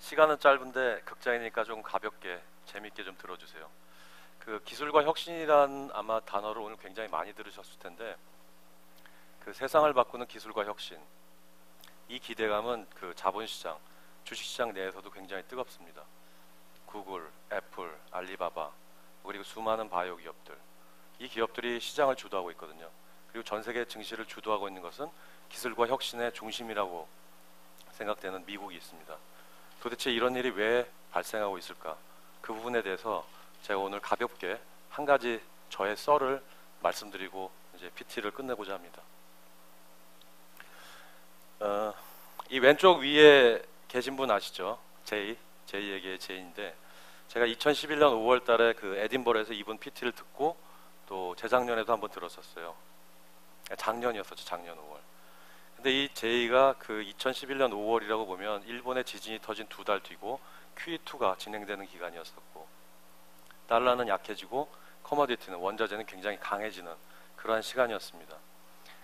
시간은 짧은데 극장이니까 좀 가볍게 재밌게 좀 들어주세요. 그 기술과 혁신이란 아마 단어를 오늘 굉장히 많이 들으셨을 텐데, 그 세상을 바꾸는 기술과 혁신, 이 기대감은 그 자본시장, 주식시장 내에서도 굉장히 뜨겁습니다. 구글, 애플, 알리바바, 그리고 수많은 바이오 기업들, 이 기업들이 시장을 주도하고 있거든요. 그리고 전 세계 증시를 주도하고 있는 것은 기술과 혁신의 중심이라고 생각되는 미국이 있습니다. 도대체 이런 일이 왜 발생하고 있을까? 그 부분에 대해서 제가 오늘 가볍게 한 가지 저의 썰을 말씀드리고 이제 PT를 끝내고자 합니다. 이 왼쪽 위에 계신 분 아시죠? 제이에게 제이인데, 제가 2011년 5월 달에 그 에딘버러에서 이분 PT를 듣고 또 재작년에도 한번 들었었어요. 작년이었었죠, 작년 5월. 근데 이 제이가 그 2011년 5월이라고 보면 일본의 지진이 터진 2달 뒤고 QE2가 진행되는 기간이었었고, 달러는 약해지고 커머디티는 원자재는 굉장히 강해지는 그러한 시간이었습니다.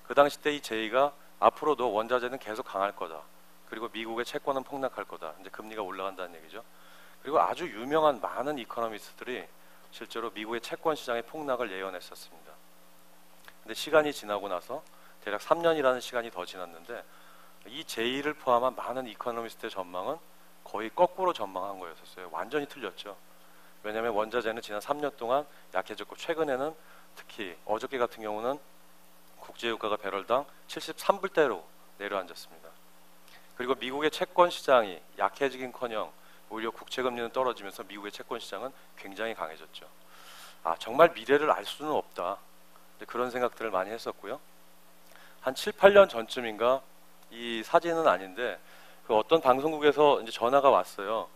그 당시 때 이 제이가 앞으로도 원자재는 계속 강할 거다, 그리고 미국의 채권은 폭락할 거다, 이제 금리가 올라간다는 얘기죠. 그리고 아주 유명한 많은 이코노미스트들이 실제로 미국의 채권 시장의 폭락을 예언했었습니다. 근데 시간이 지나고 나서 대략 3년이라는 시간이 더 지났는데, 이 제이를 포함한 많은 이코노미스트의 전망은 거의 거꾸로 전망한 거였었어요. 완전히 틀렸죠. 왜냐하면 원자재는 지난 3년 동안 약해졌고, 최근에는 특히 어저께 같은 경우는 국제유가가 배럴당 73불대로 내려앉았습니다. 그리고 미국의 채권 시장이 약해지긴커녕 오히려 국채금리는 떨어지면서 미국의 채권 시장은 굉장히 강해졌죠. 정말 미래를 알 수는 없다, 그런 생각들을 많이 했었고요. 한 7, 8년 전쯤인가, 이 사진은 아닌데 그 어떤 방송국에서 이제 전화가 왔어요.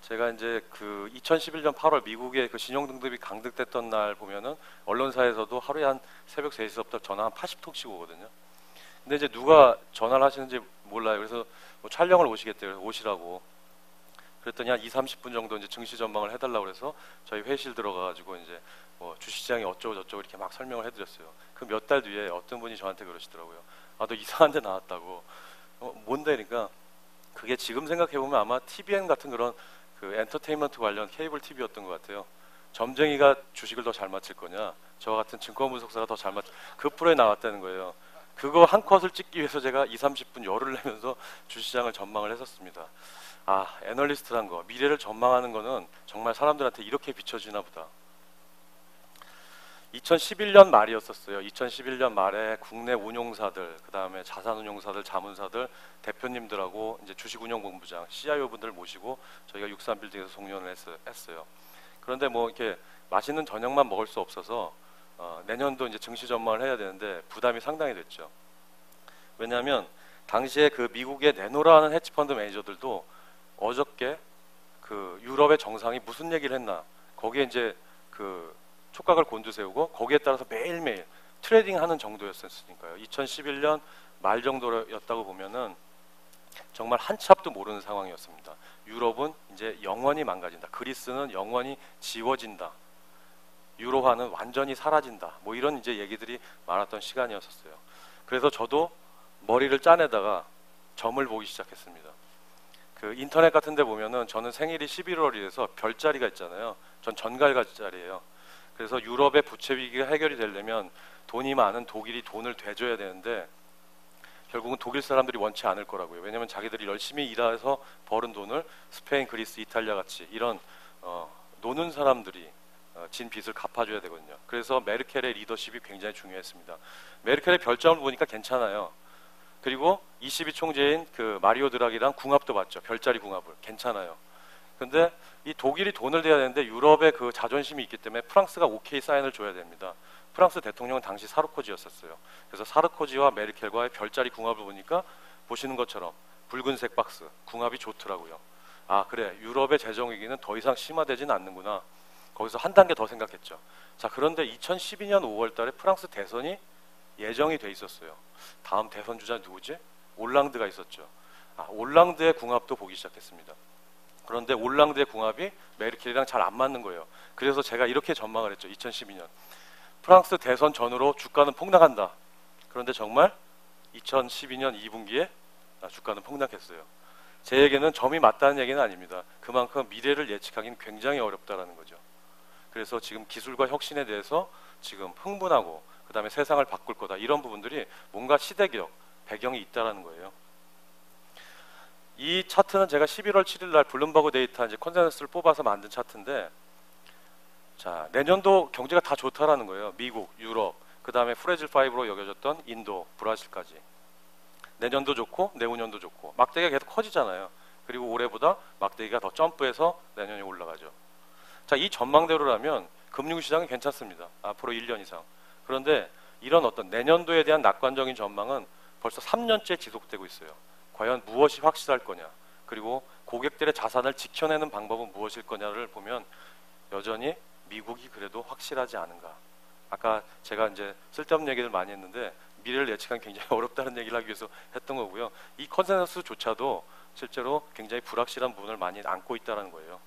제가 이제 그 2011년 8월 미국의 그 신용등급이 강등됐던 날 보면은 언론사에서도 하루에 한 새벽 3시부터 전화 한 80통씩 오거든요. 근데 이제 누가 전화를 하시는지 몰라요. 그래서 뭐 촬영을 오시겠대요. 오시라고. 그랬더니 한 2, 30분 정도 이제 증시 전망을 해달라고 그래서 저희 회의실 들어가가지고 이제 뭐 주시장이 어쩌고 저쩌고 이렇게 막 설명을 해드렸어요. 그 몇 달 뒤에 어떤 분이 저한테 그러시더라고요. 너 이상한 데 나왔다고. 뭔데? 그러니까 그게 지금 생각해보면 아마 TVN 같은 그런 그 엔터테인먼트 관련 케이블 TV였던 것 같아요. 점쟁이가 주식을 더 잘 맞힐 거냐, 저와 같은 증권분석사가 더 잘 맞힐, 그 프로에 나왔다는 거예요. 그거 한 컷을 찍기 위해서 제가 2, 30분 열을 내면서 주시장을 전망을 했었습니다. 애널리스트란 거, 미래를 전망하는 거는 정말 사람들한테 이렇게 비춰지나 보다. 2011년 말이었었어요. 2011년 말에 국내 운용사들, 그 다음에 자산운용사들, 자문사들 대표님들하고 이제 주식운용본부장, CIO 분들 모시고 저희가 63빌딩에서 송년을 했어요. 그런데 뭐 이렇게 맛있는 저녁만 먹을 수 없어서 내년도 이제 증시 전망을 해야 되는데 부담이 상당히 됐죠. 왜냐하면 당시에 그 미국의 네노라는 헤지펀드 매니저들도 어저께 그 유럽의 정상이 무슨 얘기를 했나, 거기에 이제 그 촉각을 곤두세우고 거기에 따라서 매일매일 트레이딩하는 정도였으니까요. 2011년 말 정도였다고 보면은 정말 한치 앞도 모르는 상황이었습니다. 유럽은 이제 영원히 망가진다, 그리스는 영원히 지워진다, 유로화는 완전히 사라진다, 뭐 이런 이제 얘기들이 많았던 시간이었었어요. 그래서 저도 머리를 짜내다가 점을 보기 시작했습니다. 그 인터넷 같은 데 보면은 저는 생일이 11월이라서 별자리가 있잖아요. 전 전갈자리예요. 그래서 유럽의 부채 위기가 해결이 되려면 돈이 많은 독일이 돈을 대줘야 되는데 결국은 독일 사람들이 원치 않을 거라고요. 왜냐하면 자기들이 열심히 일해서 버는 돈을 스페인, 그리스, 이탈리아 같이 이런 노는 사람들이 진 빚을 갚아줘야 되거든요. 그래서 메르켈의 리더십이 굉장히 중요했습니다. 메르켈의 별점을 보니까 괜찮아요. 그리고 22 총재인 그 마리오 드라기랑 궁합도 맞죠. 별자리 궁합을. 괜찮아요. 근데 이 독일이 돈을 대야 되는데 유럽의 그 자존심이 있기 때문에 프랑스가 오케이 사인을 줘야 됩니다. 프랑스 대통령은 당시 사르코지였었어요. 그래서 사르코지와 메르켈과의 별자리 궁합을 보니까 보시는 것처럼 붉은색 박스, 궁합이 좋더라고요. 그래, 유럽의 재정 위기는 더 이상 심화되지는 않는구나. 거기서 한 단계 더 생각했죠. 자, 그런데 2012년 5월 달에 프랑스 대선이 예정이 돼 있었어요. 다음 대선 주자 누구지? 올랑드가 있었죠. 올랑드의 궁합도 보기 시작했습니다. 그런데 올랑드의 궁합이 메르켈이랑 잘 안 맞는 거예요. 그래서 제가 이렇게 전망을 했죠. 2012년 프랑스 대선 전후로 주가는 폭락한다. 그런데 정말 2012년 2분기에 주가는 폭락했어요. 제 얘기는 점이 맞다는 얘기는 아닙니다. 그만큼 미래를 예측하기는 굉장히 어렵다라는 거죠. 그래서 지금 기술과 혁신에 대해서 지금 흥분하고 그 다음에 세상을 바꿀 거다 이런 부분들이 뭔가 시대적 배경이 있다라는 거예요. 이 차트는 제가 11월 7일 날 블룸버그 데이터 이제 컨센서스를 뽑아서 만든 차트인데, 자, 내년도 경제가 다 좋다라는 거예요. 미국, 유럽, 그 다음에 프레질 5로 여겨졌던 인도, 브라질까지. 내년도 좋고 내후년도 좋고 막대기가 계속 커지잖아요. 그리고 올해보다 막대기가 더 점프해서 내년에 올라가죠. 자, 이 전망대로라면 금융시장은 괜찮습니다. 앞으로 1년 이상. 그런데 이런 어떤 내년도에 대한 낙관적인 전망은 벌써 3년째 지속되고 있어요. 과연 무엇이 확실할 거냐, 그리고 고객들의 자산을 지켜내는 방법은 무엇일 거냐를 보면 여전히 미국이 그래도 확실하지 않은가. 아까 제가 이제 쓸데없는 얘기를 많이 했는데 미래를 예측하기 굉장히 어렵다는 얘기를 하기 위해서 했던 거고요. 이 컨센서스조차도 실제로 굉장히 불확실한 부분을 많이 안고 있다는 거예요.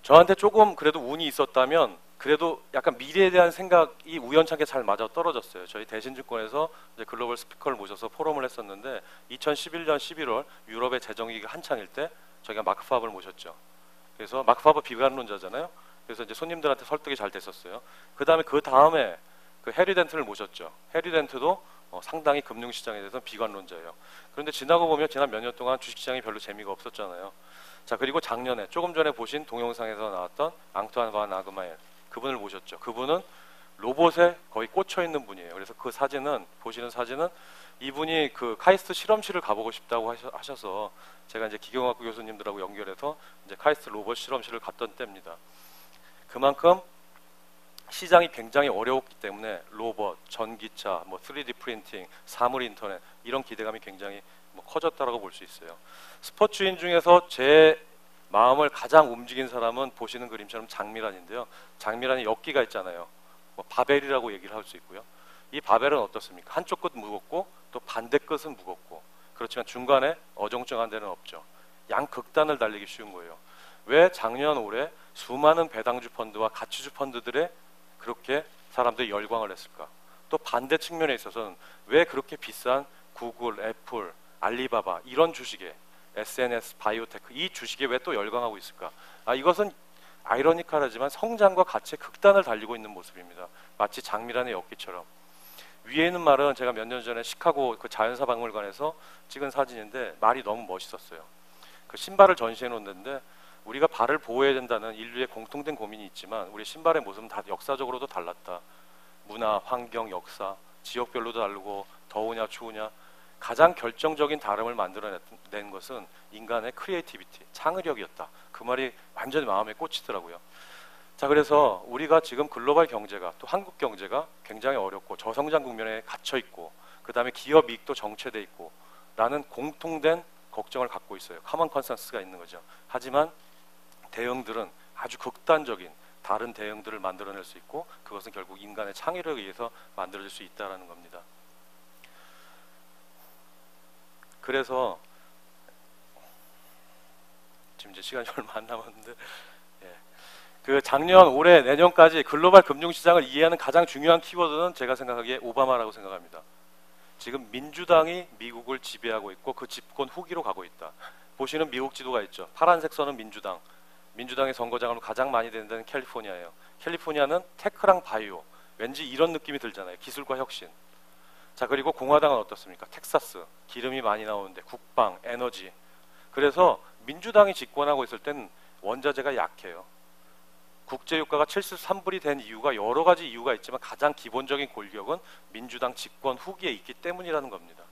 저한테 조금 그래도 운이 있었다면 그래도 약간 미래에 대한 생각이 우연찮게 잘 맞아 떨어졌어요. 저희 대신증권에서 이제 글로벌 스피커를 모셔서 포럼을 했었는데 2011년 11월 유럽의 재정위기가 한창일 때 저희가 마크 파버를 모셨죠. 그래서 마크 파버 비관론자잖아요. 그래서 이제 손님들한테 설득이 잘 됐었어요. 그 다음에 그 해리 덴트를 모셨죠. 해리 덴트도 상당히 금융시장에 대해서 비관론자예요. 그런데 지나고 보면 지난 몇 년 동안 주식시장이 별로 재미가 없었잖아요. 자, 그리고 작년에 조금 전에 보신 동영상에서 나왔던 앙투안 반 아그마엘, 그분을 모셨죠. 그분은 로봇에 거의 꽂혀 있는 분이에요. 그래서 그 사진은, 보시는 사진은 이분이 그 카이스트 실험실을 가보고 싶다고 하셔서 제가 이제 기계공학부 교수님들하고 연결해서 이제 카이스트 로봇 실험실을 갔던 때입니다. 그만큼 시장이 굉장히 어려웠기 때문에 로봇, 전기차, 뭐 3D 프린팅, 사물 인터넷 이런 기대감이 굉장히 커졌다라고 볼 수 있어요. 스포츠인 중에서 제 마음을 가장 움직인 사람은 보시는 그림처럼 장미란인데요. 장미란이 엮기가 있잖아요. 뭐 바벨이라고 얘기를 할 수 있고요. 이 바벨은 어떻습니까? 한쪽 끝 무겁고 또 반대 끝은 무겁고, 그렇지만 중간에 어정쩡한 데는 없죠. 양극단을 달리기 쉬운 거예요. 왜 작년 올해 수많은 배당주 펀드와 가치주 펀드들의 그렇게 사람들이 열광을 했을까? 또 반대 측면에 있어서는 왜 그렇게 비싼 구글, 애플, 알리바바 이런 주식에, SNS, 바이오테크 이 주식에 왜 또 열광하고 있을까? 이것은 아이러니컬하지만 성장과 가치의 극단을 달리고 있는 모습입니다. 마치 장미란의 엮기처럼. 위에 있는 말은 제가 몇 년 전에 시카고 그 자연사 박물관에서 찍은 사진인데 말이 너무 멋있었어요. 그 신발을 전시해 놓는데 우리가 발을 보호해야 된다는 인류의 공통된 고민이 있지만 우리 신발의 모습은 다 역사적으로도 달랐다. 문화, 환경, 역사, 지역별로도 다르고 더우냐 추우냐 가장 결정적인 다름을 만들어낸 것은 인간의 크리에이티비티, 창의력이었다. 그 말이 완전히 마음에 꽂히더라고요. 자, 그래서 우리가 지금 글로벌 경제가 또 한국 경제가 굉장히 어렵고 저성장 국면에 갇혀 있고 그 다음에 기업 이익도 정체돼 있고 라는 공통된 걱정을 갖고 있어요. 커먼 컨센서스가 있는 거죠. 하지만 대응들은 아주 극단적인 다른 대응들을 만들어낼 수 있고 그것은 결국 인간의 창의력에 의해서 만들어질 수 있다는 겁니다. 그래서 지금 이제 시간이 얼마 안 남았는데 그 작년, 올해, 내년까지 글로벌 금융시장을 이해하는 가장 중요한 키워드는 제가 생각하기에 오바마라고 생각합니다. 지금 민주당이 미국을 지배하고 있고 그 집권 후기로 가고 있다. 보시는 미국 지도가 있죠. 파란색 선은 민주당. 민주당의 선거장으로 가장 많이 되는 데는 캘리포니아예요. 캘리포니아는 테크랑 바이오. 왠지 이런 느낌이 들잖아요. 기술과 혁신. 자, 그리고 공화당은 어떻습니까? 텍사스. 기름이 많이 나오는데 국방, 에너지. 그래서 민주당이 집권하고 있을 땐 원자재가 약해요. 국제유가가 73불이 된 이유가 여러 가지 이유가 있지만 가장 기본적인 골격은 민주당 집권 후기에 있기 때문이라는 겁니다.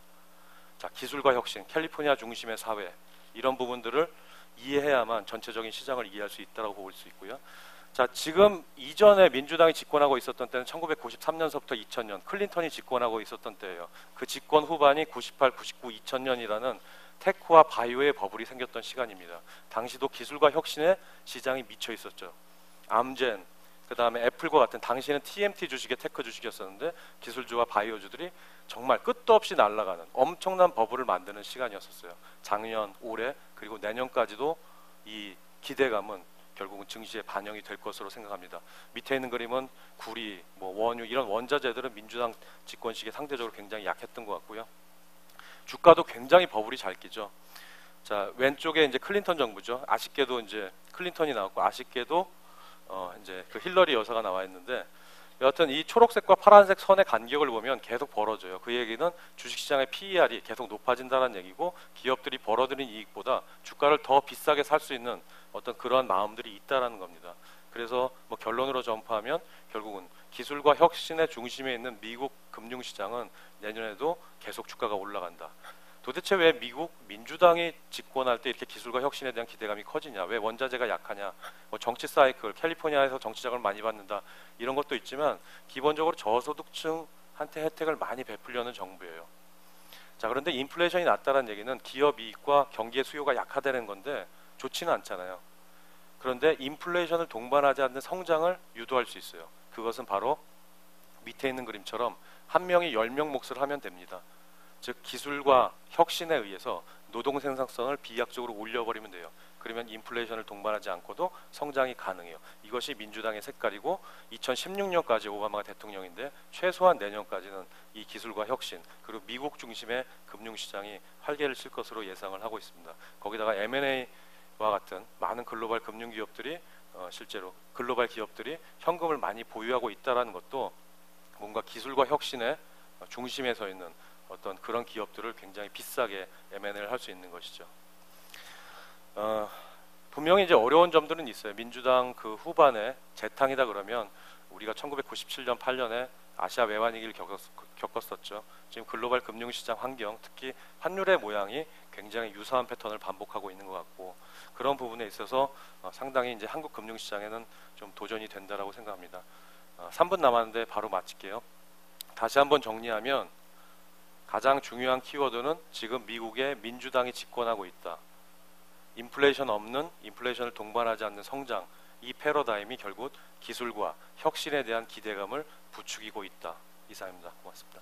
자, 기술과 혁신, 캘리포니아 중심의 사회 이런 부분들을 이해해야만 전체적인 시장을 이해할 수 있다고 볼 수 있고요. 자, 지금 이전에 민주당이 집권하고 있었던 때는 1993년서부터 2000년 클린턴이 집권하고 있었던 때예요. 그 집권 후반이 98, 99, 2000년이라는 테크와 바이오의 버블이 생겼던 시간입니다. 당시도 기술과 혁신에 시장이 미쳐 있었죠. 암젠, 그 다음에 애플과 같은 당시에는 TMT 주식의 테크 주식이었었는데 기술주와 바이오주들이 정말 끝도 없이 날아가는 엄청난 버블을 만드는 시간이었었어요. 작년, 올해 그리고 내년까지도 이 기대감은 결국은 증시에 반영이 될 것으로 생각합니다. 밑에 있는 그림은 구리, 뭐 원유 이런 원자재들은 민주당 집권 시기에 상대적으로 굉장히 약했던 것 같고요. 주가도 굉장히 버블이 잘 끼죠. 자, 왼쪽에 이제 클린턴 정부죠. 아쉽게도 이제 클린턴이 나왔고, 아쉽게도 이제 그 힐러리 여사가 나와 있는데, 여하튼 이 초록색과 파란색 선의 간격을 보면 계속 벌어져요. 그 얘기는 주식시장의 PER이 계속 높아진다는 얘기고, 기업들이 벌어들인 이익보다 주가를 더 비싸게 살 수 있는 어떤 그러한 마음들이 있다라는 겁니다. 그래서 뭐 결론으로 점프하면 결국은 기술과 혁신의 중심에 있는 미국 금융시장은 내년에도 계속 주가가 올라간다. 도대체 왜 미국 민주당이 집권할 때 이렇게 기술과 혁신에 대한 기대감이 커지냐? 왜 원자재가 약하냐? 뭐 정치 사이클, 캘리포니아에서 정치자금을 많이 받는다 이런 것도 있지만 기본적으로 저소득층한테 혜택을 많이 베풀려는 정부예요. 자, 그런데 인플레이션이 낮다는 얘기는 기업 이익과 경기의 수요가 약화되는 건데 좋지는 않잖아요. 그런데 인플레이션을 동반하지 않는 성장을 유도할 수 있어요. 그것은 바로 밑에 있는 그림처럼 한 명이 10명 몫을 하면 됩니다. 즉 기술과 혁신에 의해서 노동 생산성을 비약적으로 올려버리면 돼요. 그러면 인플레이션을 동반하지 않고도 성장이 가능해요. 이것이 민주당의 색깔이고 2016년까지 오바마가 대통령인데 최소한 내년까지는 이 기술과 혁신 그리고 미국 중심의 금융시장이 활개를 칠 것으로 예상을 하고 있습니다. 거기다가 M&A와 같은 많은 글로벌 금융기업들이 실제로 글로벌 기업들이 현금을 많이 보유하고 있다는 것도 뭔가 기술과 혁신의 중심에 서 있는 어떤 그런 기업들을 굉장히 비싸게 M&A를 할 수 있는 것이죠. 분명히 이제 어려운 점들은 있어요. 민주당 그 후반에 재탕이다 그러면 우리가 1997년 8년에 아시아 외환 위기를 겪었었죠. 지금 글로벌 금융시장 환경, 특히 환율의 모양이 굉장히 유사한 패턴을 반복하고 있는 것 같고 그런 부분에 있어서 상당히 이제 한국 금융시장에는 좀 도전이 된다라고 생각합니다. 3분 남았는데 바로 마칠게요. 다시 한번 정리하면 가장 중요한 키워드는 지금 미국의 민주당이 집권하고 있다. 인플레이션 없는, 인플레이션을 동반하지 않는 성장, 이 패러다임이 결국 기술과 혁신에 대한 기대감을 부추기고 있다. 이상입니다. 고맙습니다.